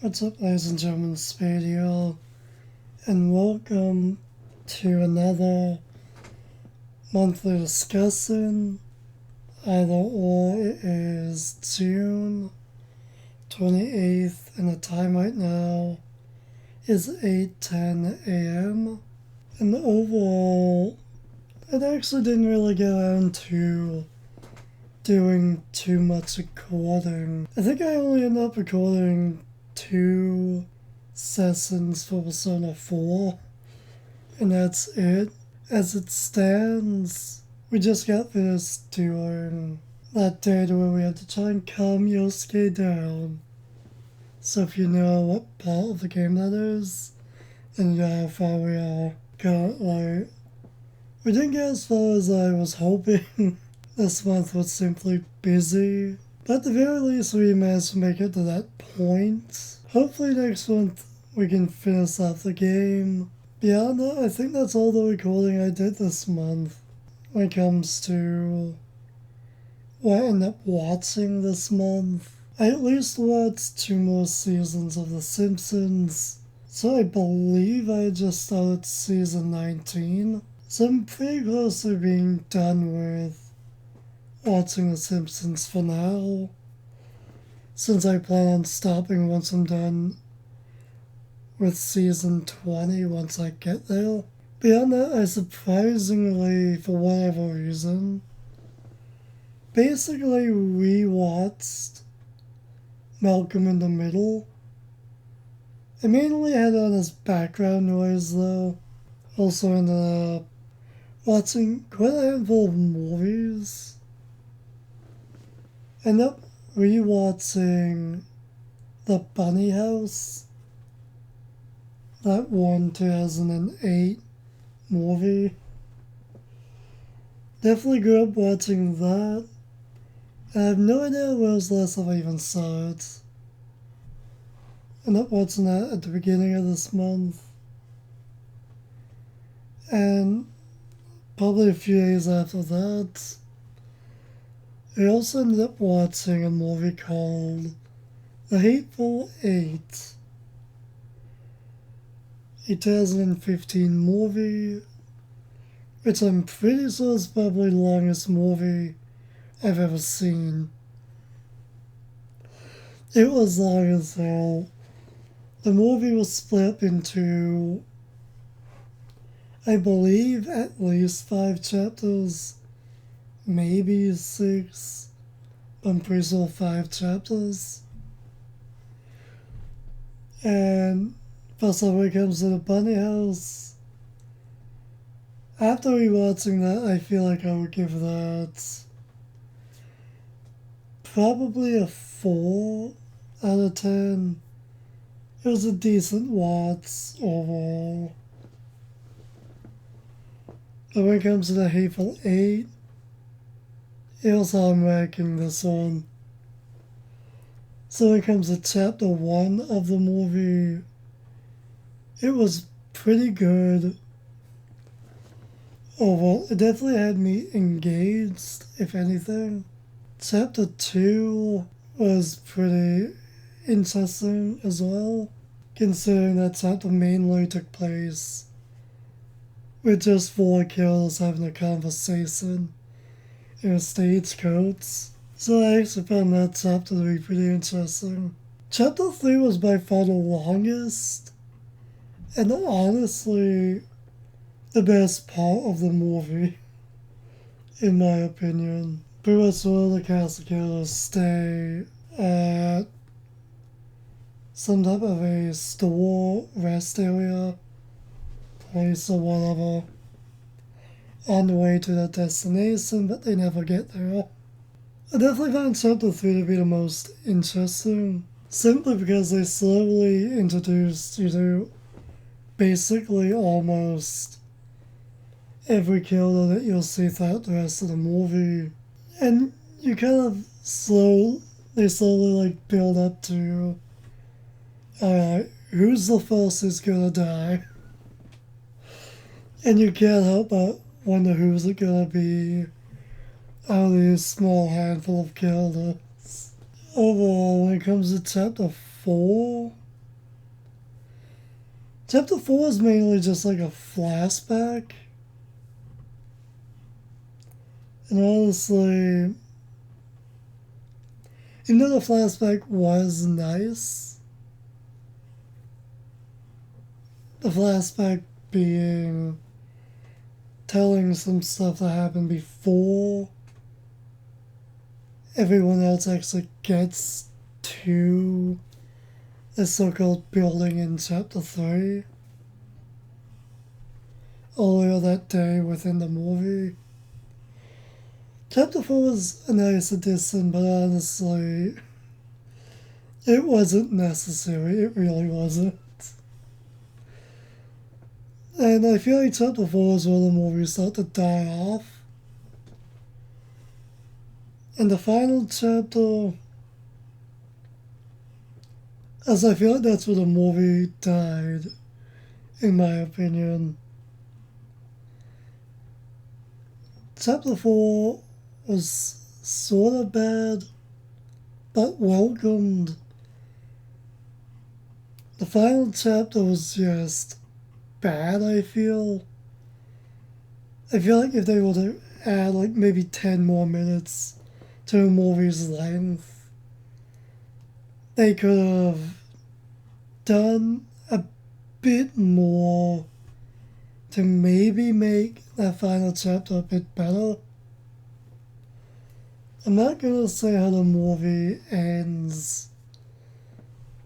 What's up, ladies and gentlemen, Spade here, and welcome to another monthly discussion. Either or, it is June 28th, and the time right now is 8:10 a.m. And overall, I actually didn't really get around to doing too much recording. I think I only ended up recording 2 sessions for Persona 4, and that's it. As it stands, we just got finished doing that data where we had to try and calm Yosuke down. So if you know what part of the game that is, then you know how far we are currently. We didn't get as far as I was hoping. This month was simply busy. But at the very least, we managed to make it to that point. Hopefully next month we can finish off the game. Beyond that, I think that's all the recording I did this month. When it comes to what I ended up watching this month, I at least watched 2 more seasons of The Simpsons. So I believe I just started season 19. So I'm pretty close to being done with watching The Simpsons for now, since I plan on stopping once I'm done with season 20 once I get there. Beyond that, I surprisingly, for whatever reason, basically rewatched Malcolm in the Middle. I mainly had on as background noise though. Also ended up watching quite a handful of movies. Ended up rewatching The Bunny House, that 2008 movie. Definitely grew up watching that. I have no idea where was the last time I even saw it. Ended up watching that at the beginning of this month. And probably a few days after that, I also ended up watching a movie called The Hateful Eight, a 2015 movie, which I'm pretty sure is probably the longest movie I've ever seen. It was long as hell. The movie was split up into, I believe, at least 5 chapters. Maybe 6, but I'm pretty sure 5 chapters. And plus, when it comes to the Bunny House, after rewatching that, I feel like I would give that probably a 4 out of 10. It was a decent watch overall. But when it comes to the Hateful Eight, here's how I'm ranking this one. So when it comes to chapter 1 of the movie, it was pretty good. Overall, it definitely had me engaged, if anything. Chapter 2 was pretty interesting as well, considering that chapter mainly took place with just 4 killers having a conversation in a stagecoach. So I actually found that chapter to be pretty interesting. Chapter 3 was by far the longest, and honestly, the best part of the movie, in my opinion. Pretty much all the cast of killers stay at some type of a store, rest area, place or whatever, on the way to their destination, but they never get there. I definitely found chapter 3 to be the most interesting, simply because they slowly introduced you to basically almost every killer that you'll see throughout the rest of the movie. And you kind of they slowly like build up to, alright, who's the first who's gonna die? And you can't help but wonder who's it gonna be out of these small handful of killers. Overall, when it comes to chapter 4, Chapter 4 is mainly just like a flashback. And honestly, even though the flashback was nice, the flashback being telling some stuff that happened before everyone else actually gets to the so-called building in Chapter 3 earlier that day within the movie. Chapter 4 was a nice addition, but honestly, it wasn't necessary. It really wasn't. And I feel like Chapter 4 is where the movies start to die off. And the final chapter, as I feel like that's where the movie died, in my opinion. Chapter 4 was sort of bad, but welcomed. The final chapter was just bad, I feel. I feel like if they were to add like maybe 10 more minutes to a movie's length, they could have done a bit more to maybe make that final chapter a bit better. I'm not gonna say how the movie ends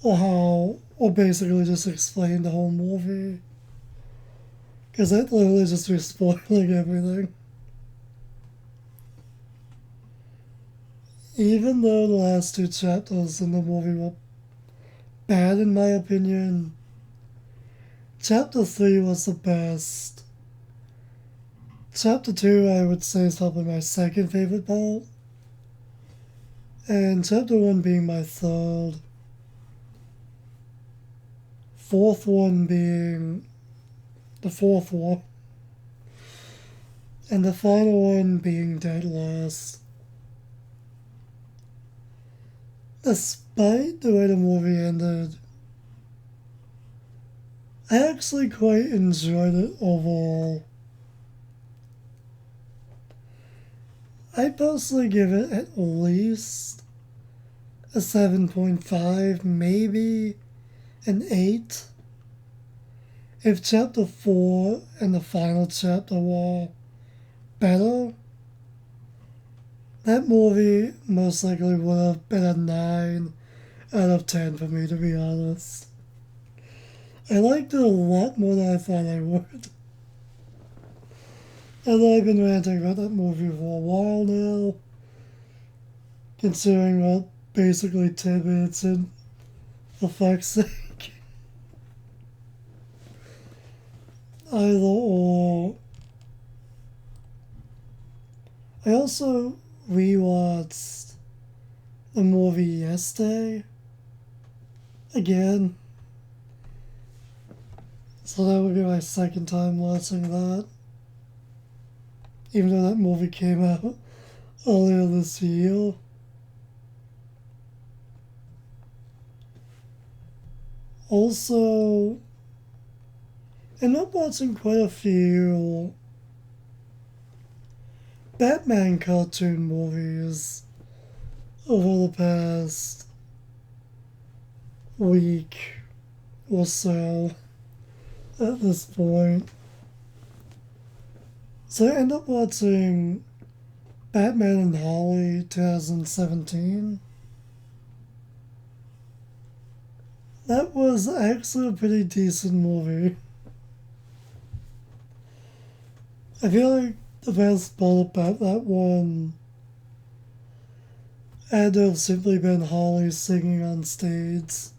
or basically just explain the whole movie, because that literally just be spoiling everything. Even though the last two chapters in the movie were bad in my opinion, Chapter 3 was the best. Chapter 2 I would say is probably my second favorite part. And Chapter 1 being my third. Fourth one being the fourth one. And the final one being dead last. Despite the way the movie ended, I actually quite enjoyed it overall. I personally give it at least a 7.5, maybe an 8. If Chapter 4 and the final chapter were better, that movie most likely would have been a 9 out of 10 for me, to be honest. I liked it a lot more than I thought I would. And I've been ranting about that movie for a while now, considering what basically 10 minutes in, for fuck's sake. Either or. I also rewatched the movie yesterday again. So that would be my second time watching that. Even though that movie came out earlier this year. Also, ended up watching quite a few Batman cartoon movies over the past week or so at this point. So I ended up watching Batman and Holly 2017. That was actually a pretty decent movie. I feel like the best part about that one had to have simply been Holly singing on stage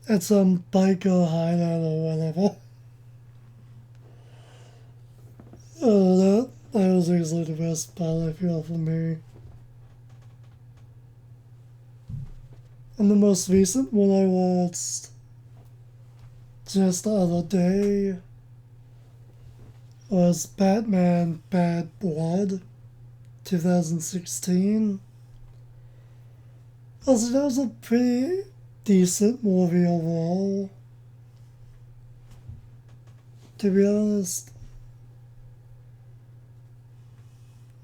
at some biker hideout or whatever. That was easily the best part, I feel, for me. And the most recent one I watched just the other day was Batman Bad Blood 2016. Also, that was a pretty decent movie overall. To be honest,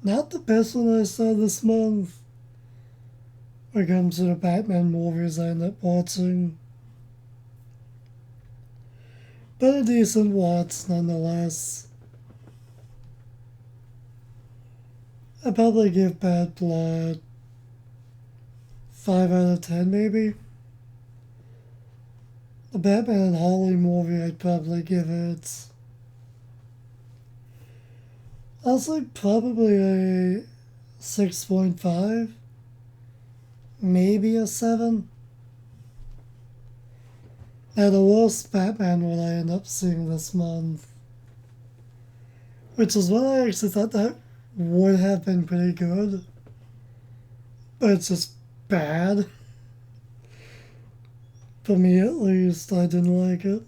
not the best one I saw this month when it comes to the Batman movies I end up watching. But a decent watch nonetheless. I'd probably give Bad Blood 5 out of 10 maybe. The Batman and Harley movie, I'd probably give it, I'll say probably a 6.5, maybe a 7. Now the worst Batman one I end up seeing this month, which is what I actually thought that would have been pretty good, but it's just bad. For me at least, I didn't like it.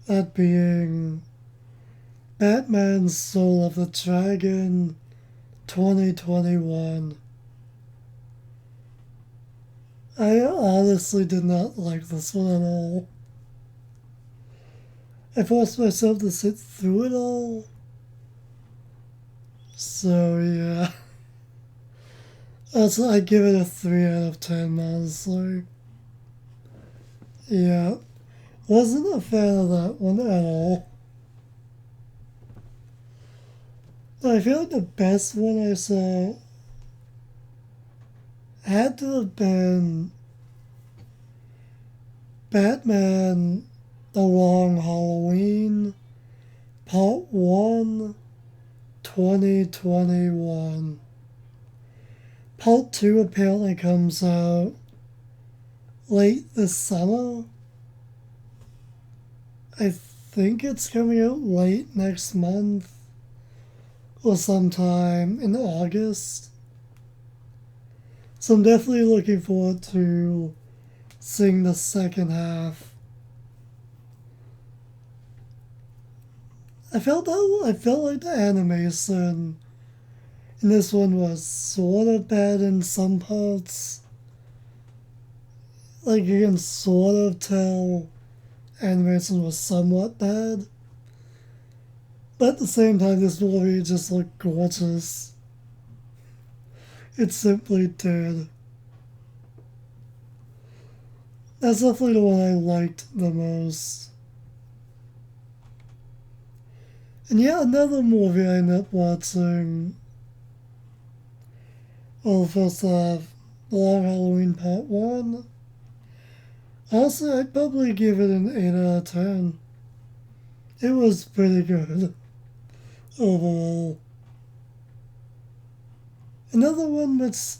That being Batman Soul of the Dragon 2021. I honestly did not like this one at all. I forced myself to sit through it all. So yeah. I'd give it a 3 out of 10, honestly. Yeah. Wasn't a fan of that one at all. I feel like the best one I saw had to have been Batman The Long Halloween Part 1 2021. Part 2 apparently comes out late this summer. I think it's coming out late next month or sometime in August. So I'm definitely looking forward to seeing the second half. I felt like the animation in this one was sort of bad in some parts. Like you can sort of tell animation was somewhat bad. But at the same time, this movie just looked gorgeous. It simply did. That's definitely the one I liked the most. And yeah, another movie I ended up watching. Well, first off, The Long Halloween Part 1. Also, I'd probably give it an 8 out of 10. It was pretty good overall. Another one which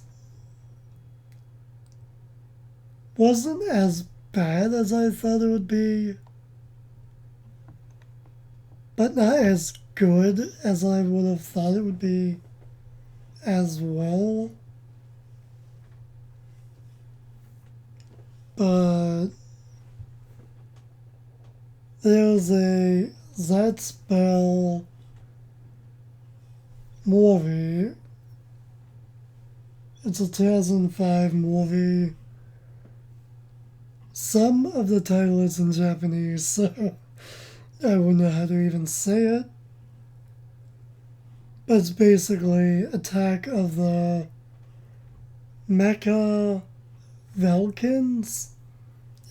wasn't as bad as I thought it would be, but not as good as I would have thought it would be as well. But there's a Zatz Bell movie. It's a 2005 movie. Some of the title is in Japanese, so I wouldn't know how to even say it. But it's basically Attack of the Mecha Velkins,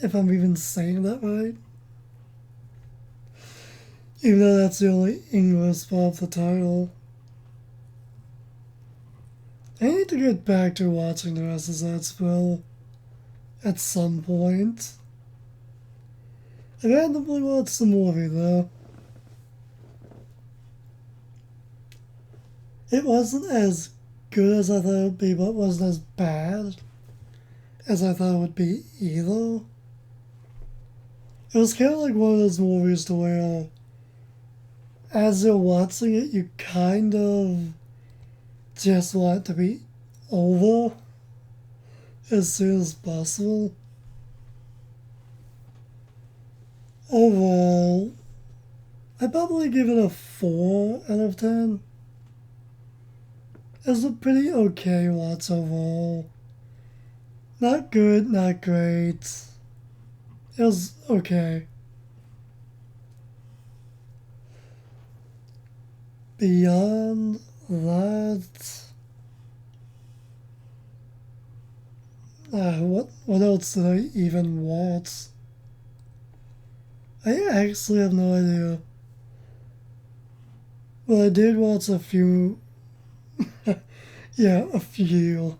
if I'm even saying that right. Even though that's the only English part of the title. I need to get back to watching the rest of that spell at some point. I randomly watched the movie though. It wasn't as good as I thought it would be, but it wasn't as bad as I thought it would be either. It was kind of like one of those movies to where as you're watching it, you kind of just want it to be over as soon as possible. Overall, I'd probably give it a 4 out of 10. It's a pretty okay watch overall. Not good, not great. It was okay. Beyond that, what else did I even watch? I actually have no idea. Well, I did watch a few. Yeah, a few.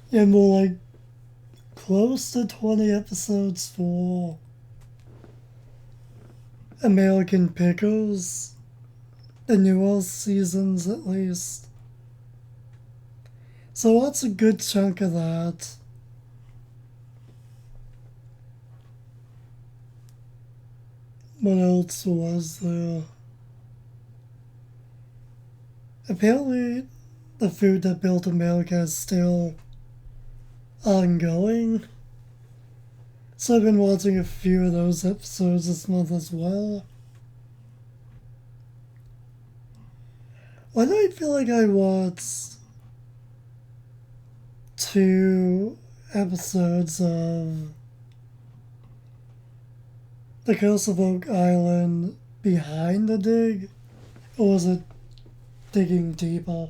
Yeah, more like close to 20 episodes for American Pickles. The newest seasons, at least. So that's a good chunk of that. What else was there? Apparently, the Food That Built America is still ongoing. So I've been watching a few of those episodes this month as well. Why do I feel like I watched 2 episodes of The Curse of Oak Island behind the dig? Or was it digging deeper?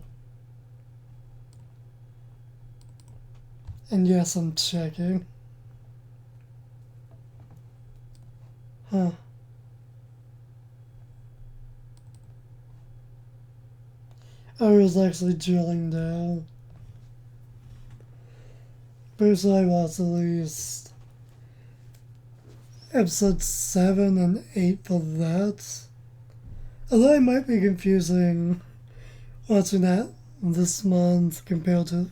And yes, I'm checking. Huh. I was actually drilling down. Bruce I watched at least episode 7 and 8 for that. Although I might be confusing watching that this month compared to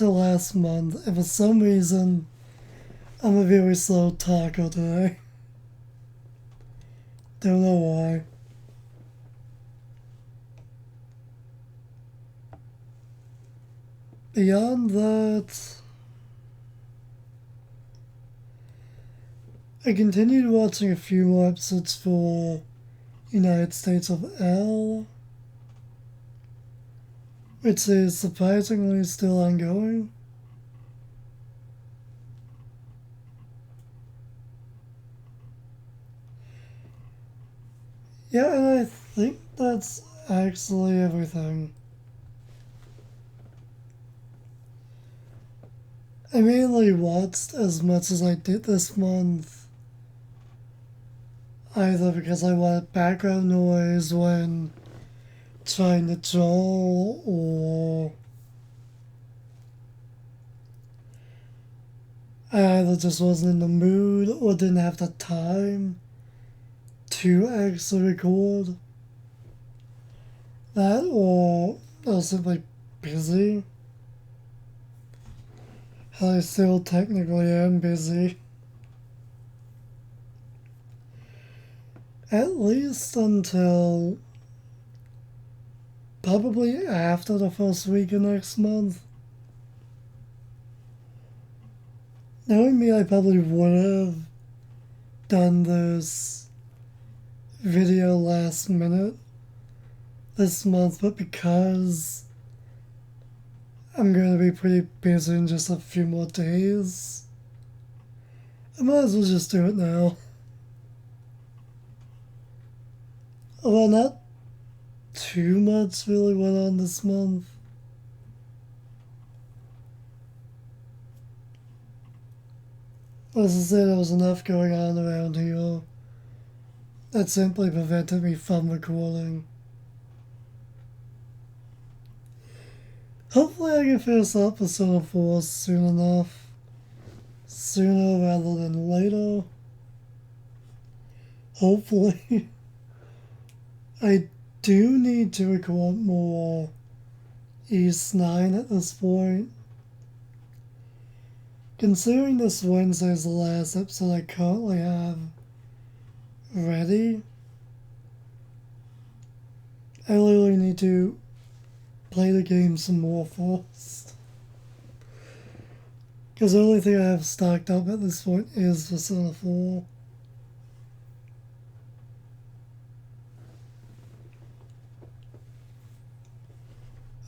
last month, and for some reason I'm a very slow talker today. Don't know why. Beyond that, I continued watching a few more episodes for United States of L, which is surprisingly still ongoing. Yeah, and I think that's actually everything. I mainly watched as much as I did this month, either because I wanted background noise when trying to draw, or I either just wasn't in the mood or didn't have the time to actually record. That, or I was simply busy. I still technically am busy. At least until probably after the first week of next month. Knowing me, I probably would have done this video last minute this month, but because I'm going to be pretty busy in just a few more days, I might as well just do it now. Although not too much really went on this month. As I said, there was enough going on around here that simply prevented me from recording. Hopefully I can finish up episode 4 soon enough. Sooner rather than later. Hopefully. I do need to record more East 9 at this point. Considering this Wednesday is the last episode I currently have ready, I literally need to play the game some more first. Because the only thing I have stocked up at this point is Persona 4.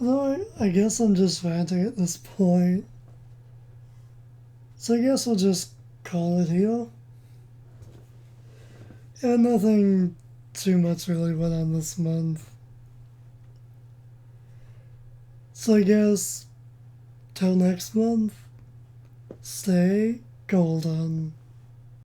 Although I guess I'm just ranting at this point. So I guess we'll just call it here. Yeah, nothing too much really went on this month. So I guess till next month, stay golden.